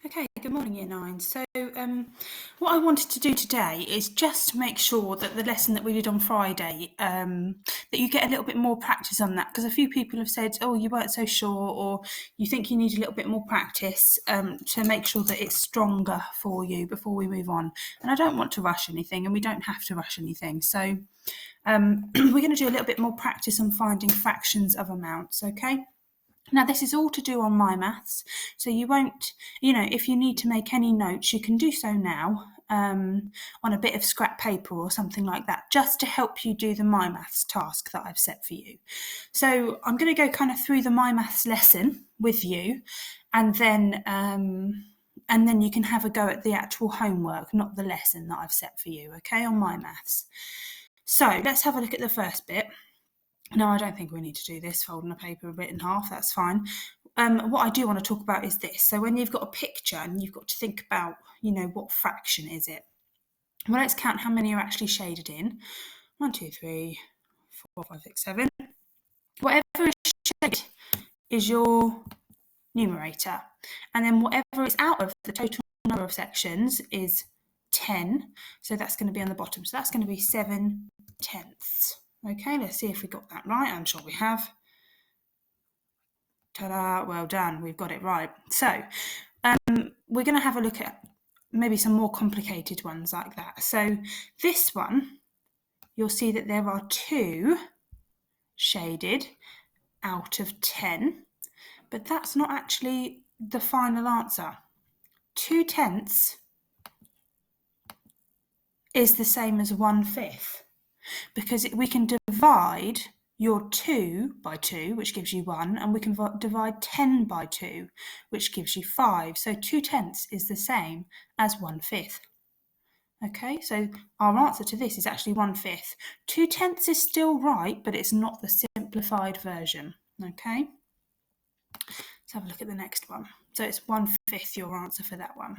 Okay, good morning, Year 9. So what I wanted to do today is just make sure that the lesson that we did on Friday, that you get a little bit more practice on that, because a few people have said, oh, you weren't so sure, or you think you need a little bit more practice to make sure that it's stronger for you before we move on. And I don't want to rush anything, and we don't have to rush anything. So we're going to do a little bit more practice on finding fractions of amounts, okay? Now, this is all to do on My Maths, so you won't, if you need to make any notes, you can do so now on a bit of scrap paper or something like that, just to help you do the My Maths task that I've set for you. So I'm going to go kind of through the My Maths lesson with you, and then you can have a go at the actual homework, not the lesson that I've set for you, okay, on My Maths. So let's have a look at the first bit. No, I don't think we need to do this, folding a paper a bit in half, that's fine. What I do want to talk about is this. So when you've got a picture and you've got to think about, what fraction is it? Well, let's count how many are actually shaded in. 1, 2, 3, 4, 5, 6, 7. Whatever is shaded is your numerator. And then whatever is out of the total number of sections is 10. So that's going to be on the bottom. So that's going to be 7/10. Okay, let's see if we got that right. I'm sure we have. Ta-da, well done, we've got it right. So we're going to have a look at maybe some more complicated ones like that. So this one, you'll see that there are 2 shaded out of 10, but that's not actually the final answer. 2/10 is the same as 1/5, because we can divide your 2 by 2, which gives you 1, and we can divide 10 by 2, which gives you 5. So 2/10 is the same as 1/5. Okay, so our answer to this is actually 1/5. 2/10 is still right, but it's not the simplified version. Okay, let's have a look at the next one. So it's 1/5 your answer for that one.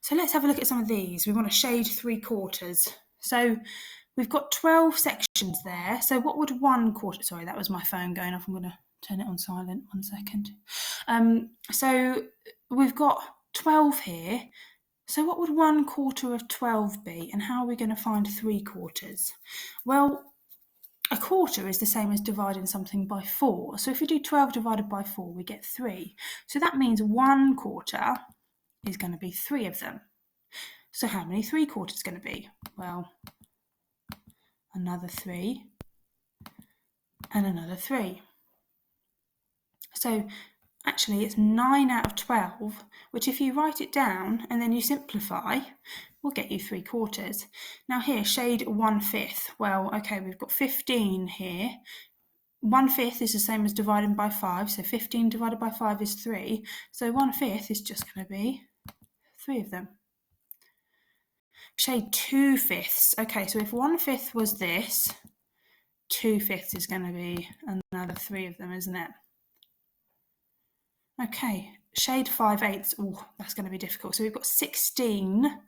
So let's have a look at some of these. We want to shade 3/4. So we've got 12 sections there. So what would 1/4, sorry, that was my phone going off. I'm going to turn it on silent, 1 second. So we've got 12 here. So what would 1/4 of 12 be? And how are we going to find 3/4? Well, a quarter is the same as dividing something by 4. So if we do 12 divided by 4, we get 3. So that means 1/4 is going to be 3 of them. So how many 3/4 going to be? Well, another 3 and another 3. So actually it's 9 out of 12, which if you write it down and then you simplify, will get you 3/4. Now here, shade 1/5. Well, okay, we've got 15 here. 1/5 is the same as dividing by 5, so 15 divided by 5 is 3. So 1/5 is just going to be 3 of them. Shade 2/5. Okay, so if 1/5 was this, 2/5 is going to be another 3 of them, isn't it? Okay, shade 5/8. Oh, that's going to be difficult. So we've got 16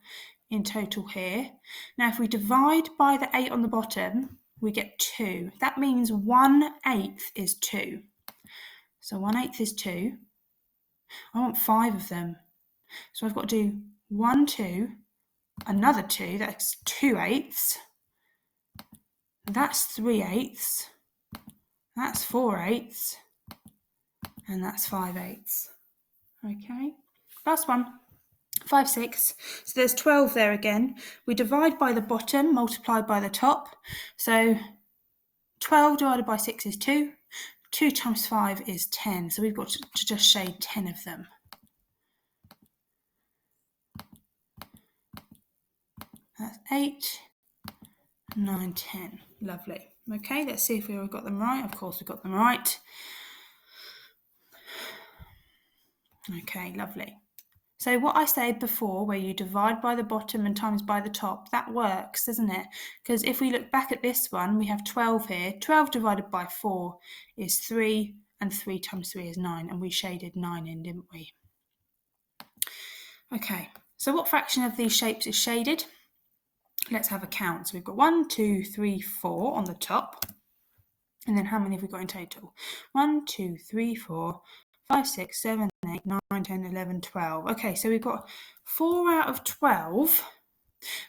in total here. Now, if we divide by the 8 on the bottom, we get 2. That means 1/8 is 2. So 1/8 is 2. I want 5 of them. So I've got to do 1, 2, another 2, that's 2/8. That's 3/8. That's 4/8. And that's 5/8. Okay, last one. 5, 6. So there's 12 there again. We divide by the bottom, multiplied by the top. So 12 divided by 6 is 2. 2 times 5 is 10. So we've got to just shade 10 of them. That's 8, 9, 10. Lovely. Okay, let's see if we got them right. Of course we got them right. Okay, lovely. So what I said before, where you divide by the bottom and times by the top, that works, doesn't it? Because if we look back at this one, we have 12 here. 12 divided by 4 is 3, and 3 times 3 is 9, and we shaded 9 in, didn't we? Okay, so what fraction of these shapes is shaded? Let's have a count. So we've got 1, 2, 3, 4 on the top. And then how many have we got in total? 1, 2, 3, 4, 5, 6, 7, 8, 9, 10, 11, 12. Okay, so we've got 4 out of 12,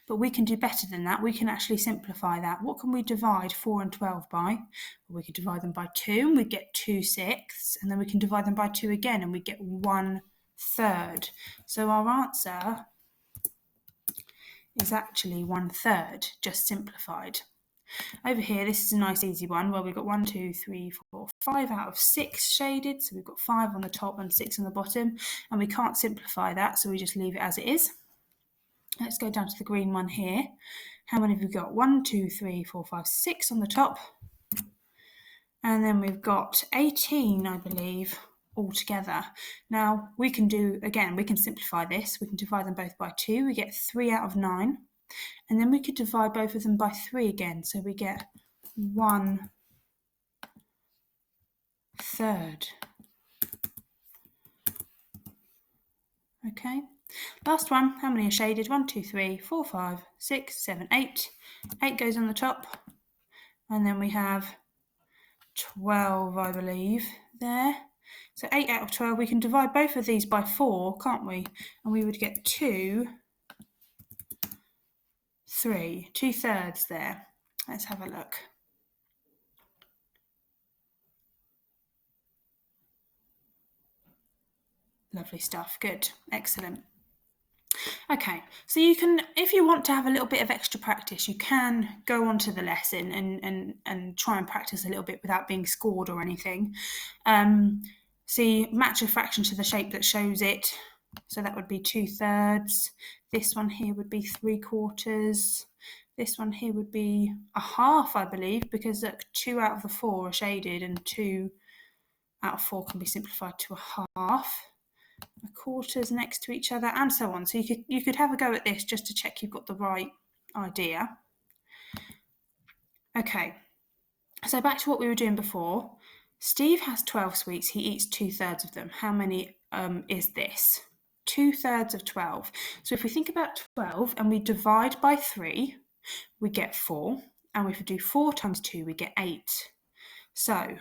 but we can do better than that. We can actually simplify that. What can we divide 4 and 12 by? Well, we could divide them by 2 and we get 2/6, and then we can divide them by 2 again and we get 1/3. So our answer is actually 1/3, just simplified. Over here, this is a nice easy one where we've got 1, 2, 3, 4, 5 out of 6 shaded. So we've got 5 on the top and 6 on the bottom, and we can't simplify that, so we just leave it as it is. Let's go down to the green one here. How many have we got? 1, 2, 3, 4, 5, 6 on the top. And then we've got 18, I believe, all together. Now, we can do, again, we can simplify this. We can divide them both by 2. We get 3 out of 9. And then we could divide both of them by 3 again. So we get 1/3. Okay. Last one, how many are shaded? 1, 2, 3, 4, 5, 6, 7, 8. 8 goes on the top. And then we have 12, I believe, there. So 8 out of 12, we can divide both of these by 4, can't we? And we would get 2, 3, 2/3 there. Let's have a look. Lovely stuff, good, excellent. Okay, so you can, if you want to have a little bit of extra practice, you can go on to the lesson and try and practice a little bit without being scored or anything. See, match a fraction to the shape that shows it. So that would be 2/3. This one here would be 3/4. This one here would be 1/2, I believe, because look, 2 out of the 4 are shaded and 2 out of 4 can be simplified to 1/2. A quarters next to each other, and so on. So you could have a go at this just to check you've got the right idea. Okay, so back to what we were doing before. Steve has 12 sweets. He eats 2/3 of them. How many is this? 2/3 of 12. So if we think about 12 and we divide by 3, we get 4. And if we do 4 times 2, we get 8. So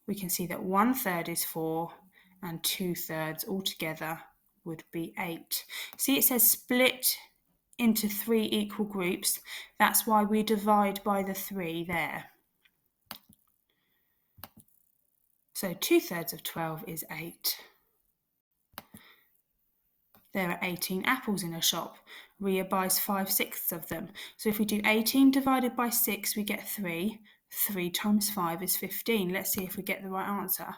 we can see that 1/3 is 4 and 2/3 altogether would be 8. See, it says split into 3 equal groups. That's why we divide by the 3 there. So 2/3 of 12 is 8. There are 18 apples in a shop. Ria buys 5/6 of them. So if we do 18 divided by 6, we get 3. 3 times 5 is 15. Let's see if we get the right answer.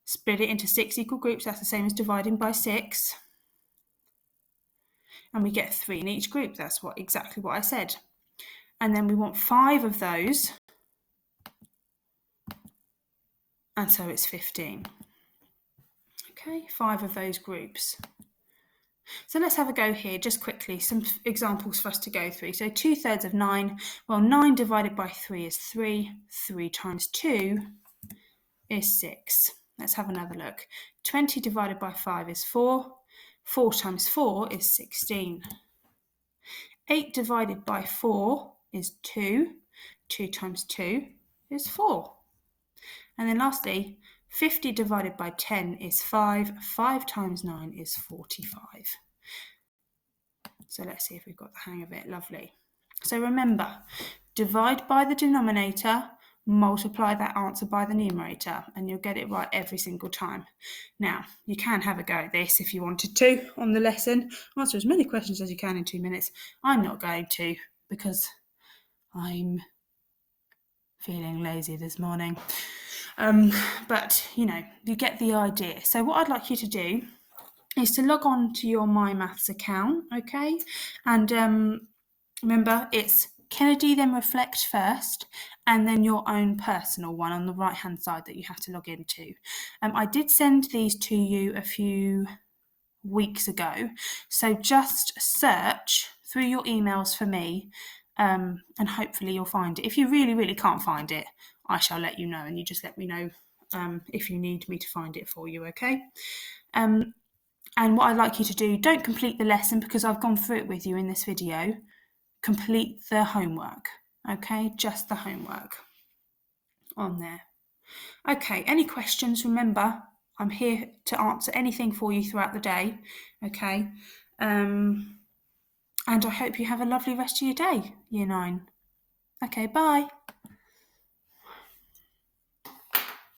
Split it into 6 equal groups. That's the same as dividing by 6. And we get 3 in each group. That's exactly what I said. And then we want 5 of those. And so it's 15. Okay, 5 of those groups. So let's have a go here, just quickly, some examples for us to go through. So 2/3 of 9, well, 9 divided by 3 is 3. 3 times 2 is 6. Let's have another look. 20 divided by 5 is 4. 4 times 4 is 16. 8 divided by 4 is 2. 2 times 2 is 4. And then lastly, 50 divided by 10 is 5. 5 times 9 is 45. So let's see if we've got the hang of it. Lovely. So remember, divide by the denominator, multiply that answer by the numerator, and you'll get it right every single time. Now, you can have a go at this if you wanted to on the lesson. Answer as many questions as you can in 2 minutes. I'm not going to because I'm feeling lazy this morning. But, you know, you get the idea. So what I'd like you to do is to log on to your My Maths account, okay? And remember, it's Kennedy, then Reflect first, and then your own personal one on the right-hand side that you have to log into. I did send these to you a few weeks ago, so just search through your emails for me, and hopefully you'll find it. If you really, really can't find it, I shall let you know, and you just let me know if you need me to find it for you, okay? And what I'd like you to do, don't complete the lesson because I've gone through it with you in this video. Complete the homework, okay? Just the homework on there. Okay, any questions? Remember, I'm here to answer anything for you throughout the day. Okay, and I hope you have a lovely rest of your day, Year 9. Okay, bye.